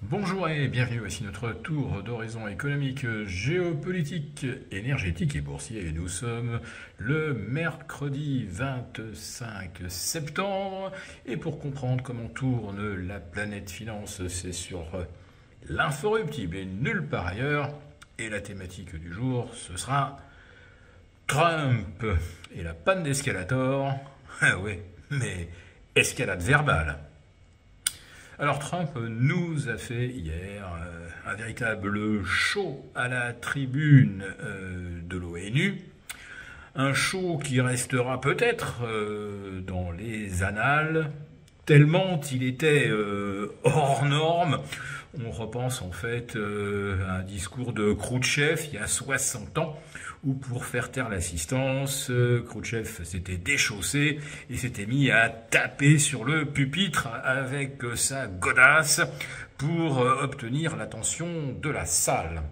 Bonjour et bienvenue, voici notre tour d'horizon économique, géopolitique, énergétique et boursier. Et nous sommes le mercredi 25 septembre. Et pour comprendre comment tourne la planète finance, c'est sur l'inforruptible et nulle part ailleurs. Et la thématique du jour, ce sera Trump et la panne d'escalator. Ah oui, mais escalade verbale. Alors Trump nous a fait hier un véritable show à la tribune de l'ONU, un show qui restera peut-être dans les annales, tellement il était hors norme. On repense en fait à un discours de Khrouchtchev il y a 60 ans, où pour faire taire l'assistance, Khrouchtchev s'était déchaussé et s'était mis à taper sur le pupitre avec sa godasse pour obtenir l'attention de la salle.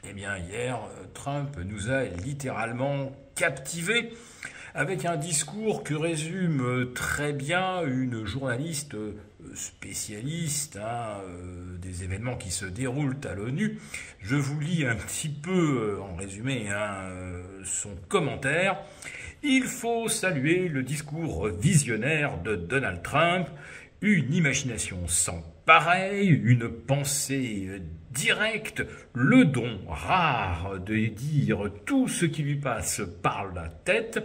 Eh bien hier, Trump nous a littéralement captivés avec un discours que résume très bien une journaliste spécialiste des événements qui se déroulent à l'ONU. Je vous lis un petit peu en résumé son commentaire. Il faut saluer le discours visionnaire de Donald Trump, une imagination sans pareil, une pensée directe, le don rare de dire tout ce qui lui passe par la tête,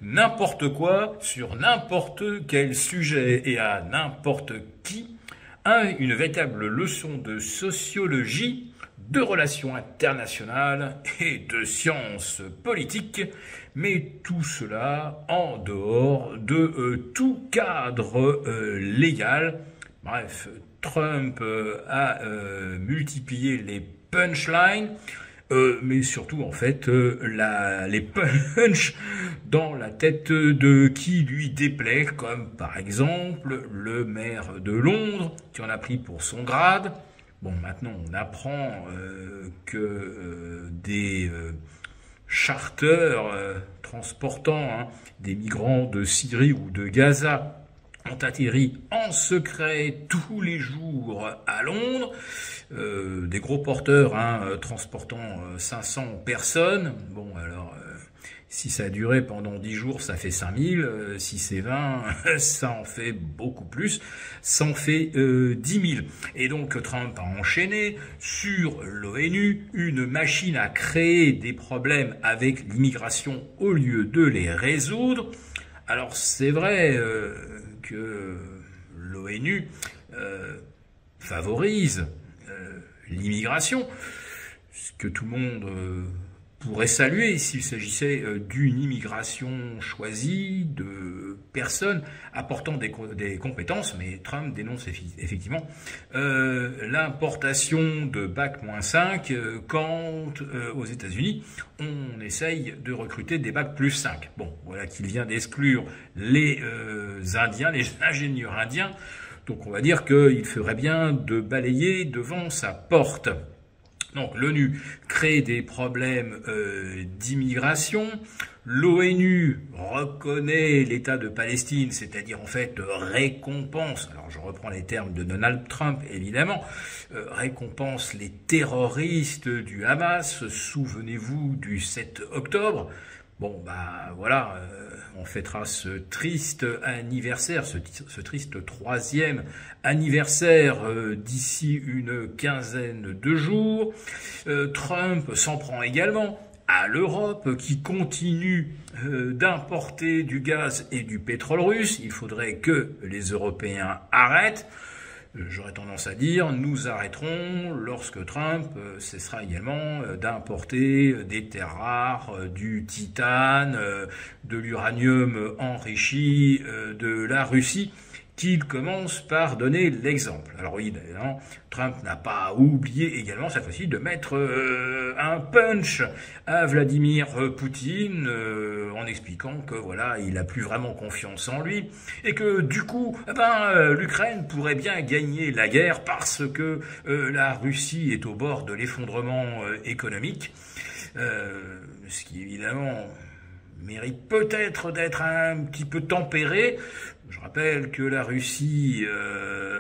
n'importe quoi, sur n'importe quel sujet et à n'importe qui, une véritable leçon de sociologie, de relations internationales et de sciences politiques, mais tout cela en dehors de tout cadre légal. Bref, Trump a multiplié les punchlines, mais surtout en fait les punchs dans la tête de qui lui déplaît, comme par exemple le maire de Londres qui en a pris pour son grade. Bon, maintenant on apprend que des charters transportant des migrants de Syrie ou de Gaza ont atterri en secret tous les jours à Londres, des gros porteurs transportant 500 personnes. Bon, alors, si ça a duré pendant 10 jours, ça fait 5000. Si c'est 20, ça en fait beaucoup plus. Ça en fait 10 000. Et donc, Trump a enchaîné sur l'ONU une machine à créer des problèmes avec l'immigration au lieu de les résoudre. Alors, c'est vrai que l'ONU favorise l'immigration, ce que tout le monde pourrait saluer s'il s'agissait d'une immigration choisie de personnes apportant des compétences, mais Trump dénonce effectivement l'importation de Bac-5 quand aux États-Unis on essaye de recruter des Bac+5. Bon, voilà qu'il vient d'exclure les Indiens, les ingénieurs indiens, donc on va dire qu'il ferait bien de balayer devant sa porte. Donc l'ONU crée des problèmes d'immigration. L'ONU reconnaît l'État de Palestine, c'est-à-dire en fait récompense, alors je reprends les termes de Donald Trump évidemment, récompense les terroristes du Hamas, souvenez-vous du 7 octobre. Bon, bah voilà, on fêtera ce triste anniversaire, ce triste 3e anniversaire d'ici une quinzaine de jours. Trump s'en prend également à l'Europe qui continue d'importer du gaz et du pétrole russe. Il faudrait que les Européens arrêtent. J'aurais tendance à dire, nous arrêterons lorsque Trump cessera également d'importer des terres rares, du titane, de l'uranium enrichi de la Russie, qu'il commence par donner l'exemple. Alors oui, évidemment, Trump n'a pas oublié également cette fois-ci de mettre un punch à Vladimir Poutine en expliquant que voilà, il a plus vraiment confiance en lui et que du coup, l'Ukraine pourrait bien gagner la guerre parce que la Russie est au bord de l'effondrement économique, ce qui évidemment mérite peut-être d'être un petit peu tempéré. Je rappelle que la Russie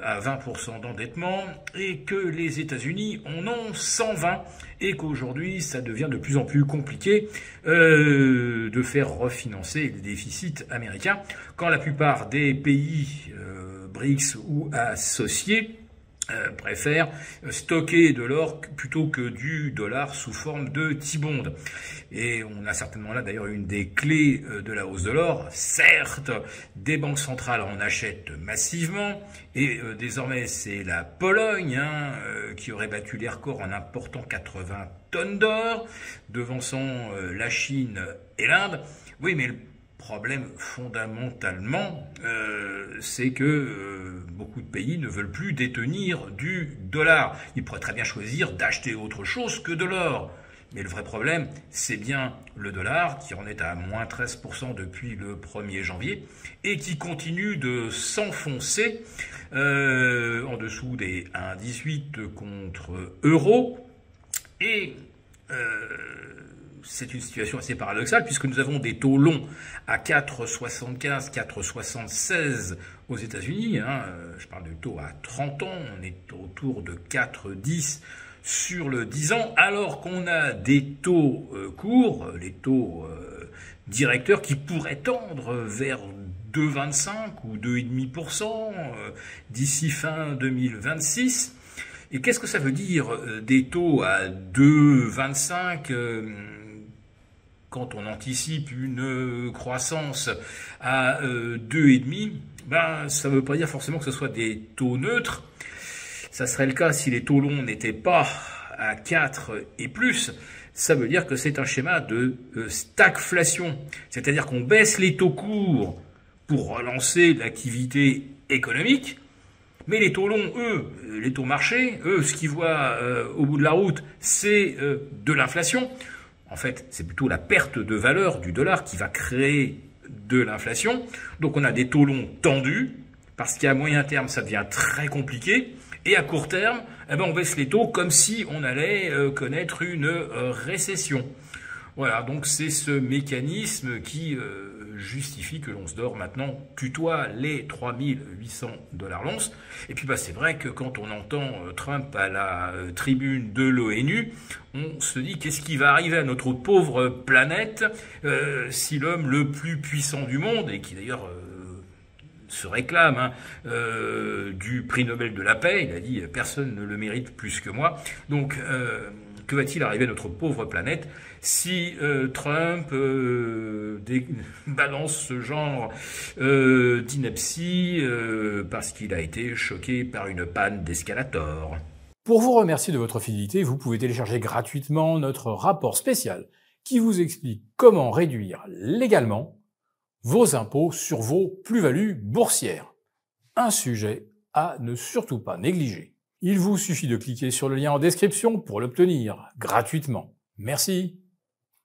a 20% d'endettement et que les États-Unis en ont 120 et qu'aujourd'hui ça devient de plus en plus compliqué de faire refinancer le déficit américain quand la plupart des pays BRICS ou associés préfèrent stocker de l'or plutôt que du dollar sous forme de T-bond. Et on a certainement là d'ailleurs une des clés de la hausse de l'or. Certes, des banques centrales en achètent massivement et désormais c'est la Pologne qui aurait battu les records en important 80 tonnes d'or, devançant la Chine et l'Inde. Oui, mais le problème fondamentalement, c'est que beaucoup de pays ne veulent plus détenir du dollar. Ils pourraient très bien choisir d'acheter autre chose que de l'or. Mais le vrai problème, c'est bien le dollar qui en est à moins 13% depuis le 1er janvier et qui continue de s'enfoncer en dessous des 1,18 contre euro. Et c'est une situation assez paradoxale puisque nous avons des taux longs à 4,75, 4,76 aux États-Unis. Je parle de taux à 30 ans, on est autour de 4,10 sur le 10 ans, alors qu'on a des taux courts, les taux directeurs qui pourraient tendre vers 2,25 ou 2,5% d'ici fin 2026. Et qu'est-ce que ça veut dire des taux à 2,25 quand on anticipe une croissance à 2,5? Ça ne veut pas dire forcément que ce soit des taux neutres. Ça serait le cas si les taux longs n'étaient pas à 4 et plus. Ça veut dire que c'est un schéma de stagflation. C'est-à-dire qu'on baisse les taux courts pour relancer l'activité économique. Mais les taux longs, eux, les taux marchés, eux, ce qu'ils voient au bout de la route, c'est de l'inflation. En fait, c'est plutôt la perte de valeur du dollar qui va créer de l'inflation. Donc on a des taux longs tendus, parce qu'à moyen terme, ça devient très compliqué. Et à court terme, on baisse les taux comme si on allait connaître une récession. Voilà, donc c'est ce mécanisme qui justifie que l'once d'or maintenant tutoie les 3800 $ l'once. Et puis c'est vrai que quand on entend Trump à la tribune de l'ONU, on se dit qu'est-ce qui va arriver à notre pauvre planète si l'homme le plus puissant du monde, et qui d'ailleurs se réclame du prix Nobel de la paix, il a dit personne ne le mérite plus que moi. Donc que va-t-il arriver à notre pauvre planète si Trump balance ce genre d'ineptie parce qu'il a été choqué par une panne d'escalator? Pour vous remercier de votre fidélité, vous pouvez télécharger gratuitement notre rapport spécial qui vous explique comment réduire légalement vos impôts sur vos plus-values boursières. Un sujet à ne surtout pas négliger. Il vous suffit de cliquer sur le lien en description pour l'obtenir gratuitement. Merci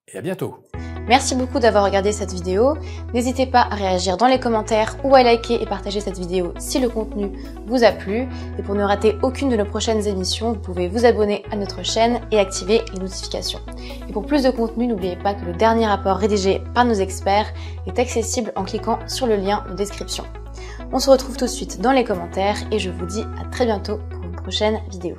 et à bientôt. Merci beaucoup d'avoir regardé cette vidéo. N'hésitez pas à réagir dans les commentaires ou à liker et partager cette vidéo si le contenu vous a plu. Et pour ne rater aucune de nos prochaines émissions, vous pouvez vous abonner à notre chaîne et activer les notifications. Et pour plus de contenu, n'oubliez pas que le dernier rapport rédigé par nos experts est accessible en cliquant sur le lien en description. On se retrouve tout de suite dans les commentaires et je vous dis à très bientôt pour une prochaine vidéo.